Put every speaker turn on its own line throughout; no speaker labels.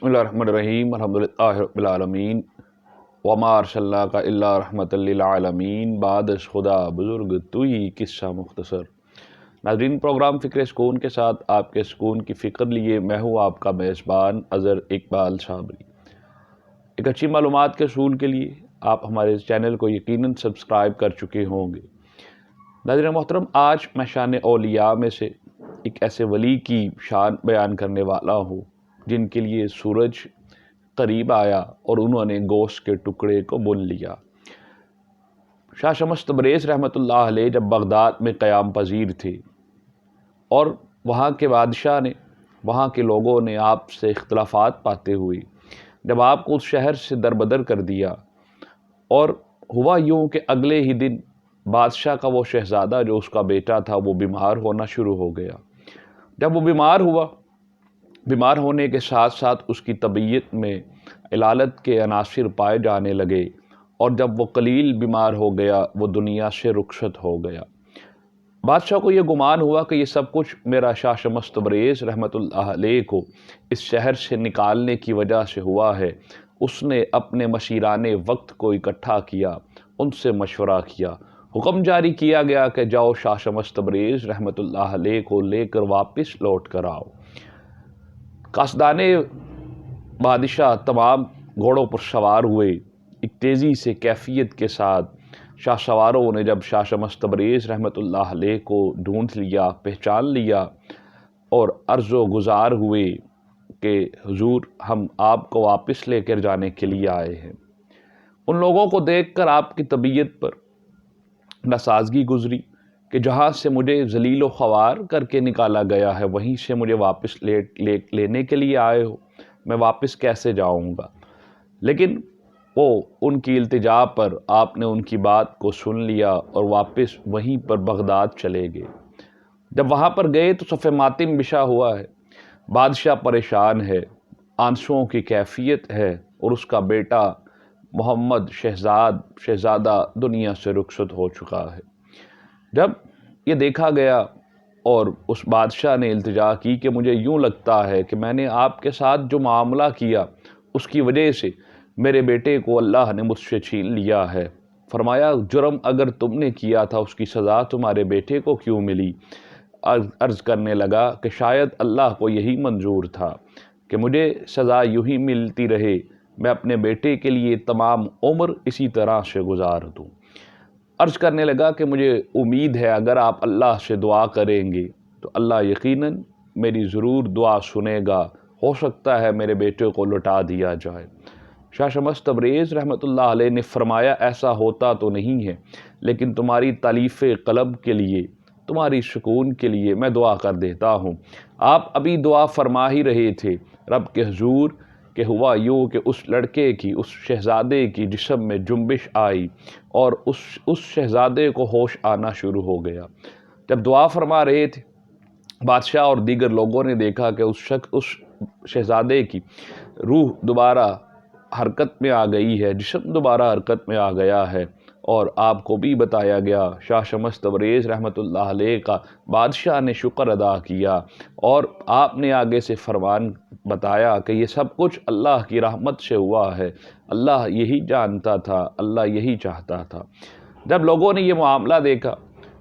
बिस्मिल्लाहिर्रहमानिर्रहीम अल्हम्दुलिल्लाहि रब्बिल आलमीन वमा अर्सलनाका इल्ला रहमतल लिल आलमीन बादश खुदा बुजुर्ग तू ही किस्सा मुख्तसर। नाज़रीन, प्रोग्राम फ़िक्र सुकून के साथ आपके सुकून की फ़िक्र लिए मैं हूँ आपका मेज़बान अज़हर इकबाल साबरी। एक अच्छी मालूमात के असूल के लिए आप हमारे चैनल को यकीनन सब्सक्राइब कर चुके होंगे। नाज़रीन मोहतरम, आज मैं शान औलिया में से एक ऐसे वली की शान बयान करने वाला हूँ जिनके लिए सूरज करीब आया और उन्होंने गोश्त के टुकड़े को बुन लिया। शाह शमस तबरेज़ रहमतुल्लाह अलैह जब बगदाद में क़याम पजीर थे और वहाँ के बादशाह ने, वहाँ के लोगों ने आपसे इख्तलाफात पाते हुए जब आपको उस शहर से दरबदर कर दिया, और हुआ यूँ कि अगले ही दिन बादशाह का वो शहज़ादा जो उसका बेटा था वो बीमार होना शुरू हो गया। जब वो बीमार हुआ, बीमार होने के साथ साथ उसकी तबीयत में इलालत के अनासिर पाए जाने लगे, और जब वो कलील बीमार हो गया वो दुनिया से रुखसत हो गया। बादशाह को ये गुमान हुआ कि ये सब कुछ मेरा शाह शमस तबरेज़ रहमतुल्लाह अलैह को इस शहर से निकालने की वजह से हुआ है। उसने अपने मशीराने वक्त को इकट्ठा किया, उनसे मशवरा किया, हुक्म जारी किया गया कि जाओ शाह शमस तबरेज़ रहमतुल्लाह अलैह को लेकर वापस लौट कर आओ। कासदाने बादशाह तमाम घोड़ों पर सवार हुए। एक तेज़ी से कैफियत के साथ शाह सवारों ने जब शाह शमस तबरेज़ रहमतुल्लाह अलैह को ढूंढ लिया, पहचान लिया और अर्ज़ो गुज़ार हुए कि हुजूर हम आपको वापस लेकर जाने के लिए आए हैं। उन लोगों को देखकर आपकी तबीयत पर नासाजगी गुजरी कि जहाँ से मुझे ज़लील व ख़वार करके निकाला गया है वहीं से मुझे वापस लेने के लिए आए हो, मैं वापस कैसे जाऊँगा। लेकिन वो उनकी इल्तिजा पर आपने उनकी बात को सुन लिया और वापस वहीं पर बगदाद चले गए। जब वहाँ पर गए तो सफ़े मातिम बिछा हुआ है, बादशाह परेशान है, आंसुओं की कैफियत है और उसका बेटा मोहम्मद शहज़ादा दुनिया से रुखसत हो चुका है। जब ये देखा गया और उस बादशाह ने इल्तिजा की कि मुझे यूँ लगता है कि मैंने आपके साथ जो मामला किया उसकी वजह से मेरे बेटे को अल्लाह ने मुझसे छीन लिया है। फरमाया, जुर्म अगर तुमने किया था उसकी सज़ा तुम्हारे बेटे को क्यों मिली। अर्ज़ करने लगा कि शायद अल्लाह को यही मंजूर था कि मुझे सज़ा यूँ ही मिलती रहे, मैं अपने बेटे के लिए तमाम उम्र इसी तरह से गुजार दूँ। अर्ज़ करने लगा कि मुझे उम्मीद है अगर आप अल्लाह से दुआ करेंगे तो अल्लाह यकीनन मेरी ज़रूर दुआ सुनेगा, हो सकता है मेरे बेटे को लौटा दिया जाए। शाह शमस तबरेज़ रहमतुल्लाह अलैह ने फरमाया, ऐसा होता तो नहीं है, लेकिन तुम्हारी तालीफ़ क़ल्ब के लिए, तुम्हारी सुकून के लिए मैं दुआ कर देता हूँ। आप अभी दुआ फरमा ही रहे थे रब के हुजूर कि हुआ यूँ कि उस लड़के की, उस शहज़ादे की जिस्म में जुम्बिश आई और उस शहज़ादे को होश आना शुरू हो गया। जब दुआ फरमा रहे थे, बादशाह और दीगर लोगों ने देखा कि उस शहज़ादे की रूह दोबारा हरकत में आ गई है, जिस्म दोबारा हरकत में आ गया है। और आपको भी बताया गया, शाह शमस तबरेज़ रहमतुल्लाह अलैह का बादशाह ने शुक्र अदा किया और आपने आगे से फरमान बताया कि ये सब कुछ अल्लाह की रहमत से हुआ है, अल्लाह यही जानता था, अल्लाह यही चाहता था। जब लोगों ने ये मामला देखा,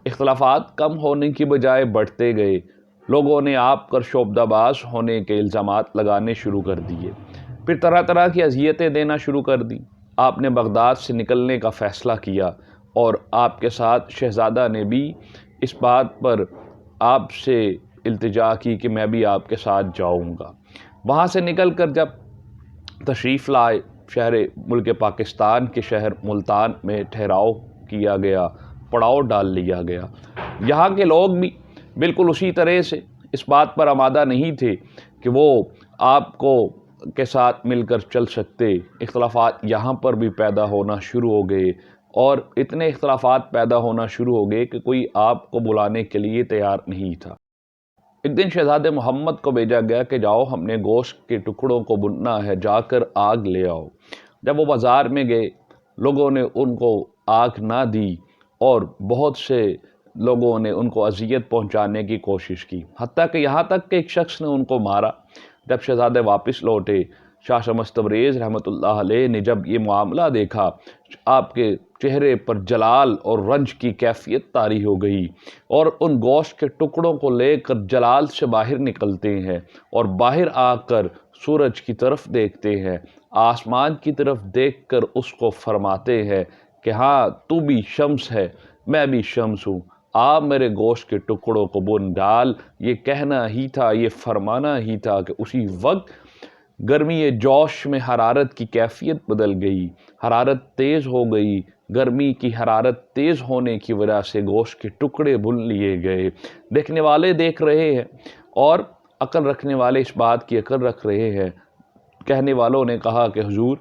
इख्तलाफात कम होने की बजाय बढ़ते गए। लोगों ने आप पर शोबदाबाज होने के इल्ज़ामात लगाने शुरू कर दिए, फिर तरह तरह की अज़ियतें देना शुरू कर दी। आपने बगदाद से निकलने का फ़ैसला किया और आपके साथ शहज़ादा ने भी इस बात पर आपसे इल्तिजा की कि मैं भी आपके साथ जाऊंगा। वहाँ से निकल कर जब तशरीफ़ लाए, शहर मुल्क पाकिस्तान के शहर मुल्तान में ठहराव किया गया, पड़ाव डाल लिया गया। यहाँ के लोग भी बिल्कुल उसी तरह से इस बात पर आमादा नहीं थे कि वो आपको के साथ मिलकर चल सकते। इख्तलाफात यहाँ पर भी पैदा होना शुरू हो गए और इतने इख्तलाफात पैदा होना शुरू हो गए कि कोई आपको बुलाने के लिए तैयार नहीं था। एक दिन शहज़ादे मोहम्मद को भेजा गया कि जाओ, हमने गोश्त के टुकड़ों को बुनना है, जाकर आग ले आओ। जब वो बाज़ार में गए, लोगों ने उनको आग ना दी और बहुत से लोगों ने उनको अजियत पहुंचाने की कोशिश की, हत्ता कि यहाँ तक कि एक शख्स ने उनको मारा। जब शहज़ादे वापस लौटे, شاہ شمس تبریز رحمۃ اللہ علیہ نے جب یہ معاملہ دیکھا، آپ کے چہرے پر جلال اور رنج کی کیفیت طاری ہو گئی، اور ان گوشت کے ٹکڑوں کو لے کر جلال سے باہر نکلتے ہیں اور باہر آ کر سورج کی طرف دیکھتے ہیں، آسمان کی طرف دیکھ کر اس کو فرماتے ہیں کہ ہاں تو بھی شمس ہے، میں بھی شمس ہوں، آپ میرے گوشت کے ٹکڑوں کو بن ڈال۔ یہ کہنا ہی تھا، یہ فرمانا ہی تھا کہ اسی وقت گرمی جوش میں حرارت کی کیفیت بدل گئی، حرارت تیز ہو گئی، گرمی کی حرارت تیز ہونے کی وجہ سے گوشت کے ٹکڑے بھن لیے گئے۔ دیکھنے والے دیکھ رہے ہیں اور عقل رکھنے والے اس بات کی عقل رکھ رہے ہیں۔ کہنے والوں نے کہا کہ حضور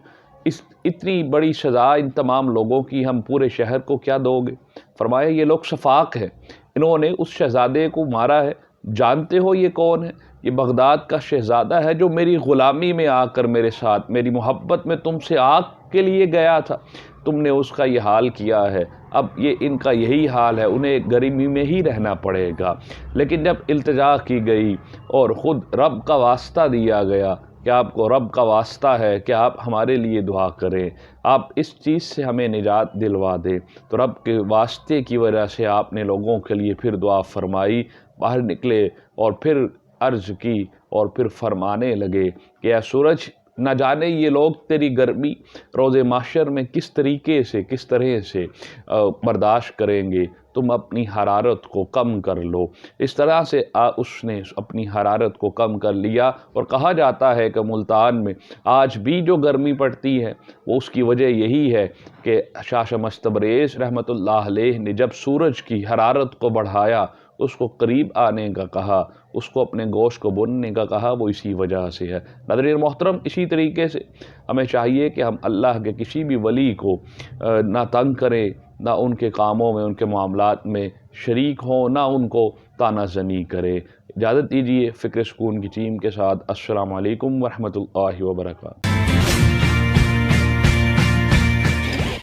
اتنی بڑی سزا ان تمام لوگوں کی ہم پورے شہر کو کیا دو گے؟ فرمایا یہ لوگ صفاق ہیں، انہوں نے اس شہزادے کو مارا ہے، جانتے ہو یہ کون ہے؟ یہ بغداد کا شہزادہ ہے جو میری غلامی میں آ کر میرے ساتھ میری محبت میں تم سے آگ کے لیے گیا تھا، تم نے اس کا یہ حال کیا ہے، اب یہ ان کا یہی حال ہے، انہیں گرمی میں ہی رہنا پڑے گا۔ لیکن جب التجا کی گئی اور خود رب کا واسطہ دیا گیا کہ آپ کو رب کا واسطہ ہے کہ آپ ہمارے لیے دعا کریں، آپ اس چیز سے ہمیں نجات دلوا دیں، تو رب کے واسطے کی وجہ سے آپ نے لوگوں کے لیے پھر دعا فرمائی، باہر نکلے اور پھر عرض کی اور پھر فرمانے لگے کہ اے سورج، نہ جانے یہ لوگ تیری گرمی روز محشر میں کس طریقے سے کس طرح سے برداشت کریں گے، تم اپنی حرارت کو کم کر لو۔ اس طرح سے اس نے اپنی حرارت کو کم کر لیا، اور کہا جاتا ہے کہ ملتان میں آج بھی جو گرمی پڑتی ہے وہ اس کی وجہ یہی ہے کہ شاہ شمس تبریز رحمۃ اللہ علیہ نے جب سورج کی حرارت کو بڑھایا، اس کو قریب آنے کا کہا، اس کو اپنے گوشت کو بننے کا کہا، وہ اسی وجہ سے ہے۔ ناظرین محترم، اسی طریقے سے ہمیں چاہیے کہ ہم اللہ کے کسی بھی ولی کو نہ تنگ کریں، نہ ان کے کاموں میں ان کے معاملات میں شریک ہوں، نہ ان کو طعنہ زنی کریں۔ اجازت دیجیے فکر سکون کی ٹیم کے ساتھ، السلام علیکم ورحمۃ اللہ وبرکاتہ۔